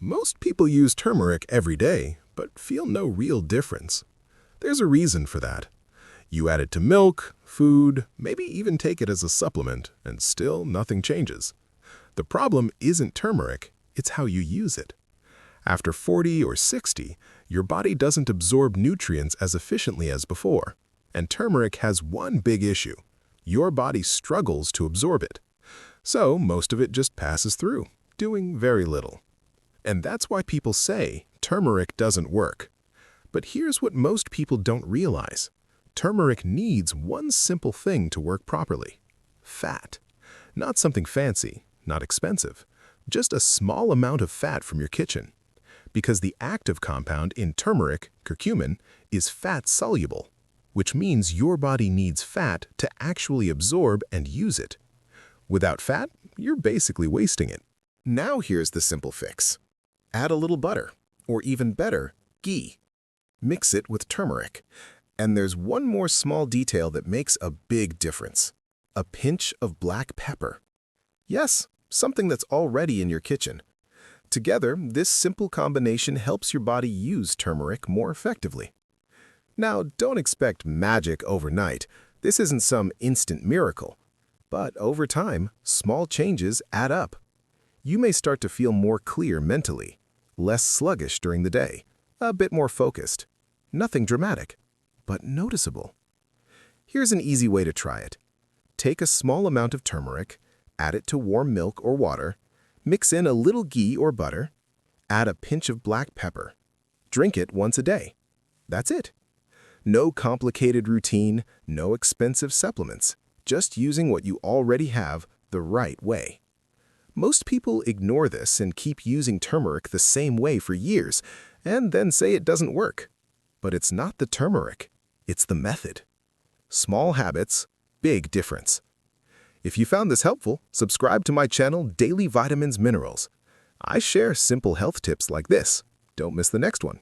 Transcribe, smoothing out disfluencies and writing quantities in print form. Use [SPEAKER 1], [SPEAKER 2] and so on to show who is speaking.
[SPEAKER 1] Most people use turmeric every day, but feel no real difference. There's a reason for that. You add it to milk, food, maybe even take it as a supplement, and still nothing changes. The problem isn't turmeric, it's how you use it. After 40 or 60, your body doesn't absorb nutrients as efficiently as before. And turmeric has one big issue. Your body struggles to absorb it. So most of it just passes through, doing very little. And that's why people say turmeric doesn't work. But here's what most people don't realize. Turmeric needs one simple thing to work properly: fat. Not something fancy, not expensive, just a small amount of fat from your kitchen. Because the active compound in turmeric, curcumin, is fat-soluble, which means your body needs fat to actually absorb and use it. Without fat, you're basically wasting it. Now here's the simple fix. Add a little butter, or even better, ghee. Mix it with turmeric. And there's one more small detail that makes a big difference: a pinch of black pepper. Yes, something that's already in your kitchen. Together, this simple combination helps your body use turmeric more effectively. Now, don't expect magic overnight. This isn't some instant miracle. But over time, small changes add up. You may start to feel more clear mentally, less sluggish during the day, a bit more focused. Nothing dramatic, but noticeable. Here's an easy way to try it. Take a small amount of turmeric, add it to warm milk or water, mix in a little ghee or butter, add a pinch of black pepper. Drink it once a day. That's it. No complicated routine, no expensive supplements, just using what you already have the right way. Most people ignore this and keep using turmeric the same way for years, and then say it doesn't work. But it's not the turmeric, it's the method. Small habits, big difference. If you found this helpful, subscribe to my channel, Daily Vitamins Minerals. I share simple health tips like this. Don't miss the next one.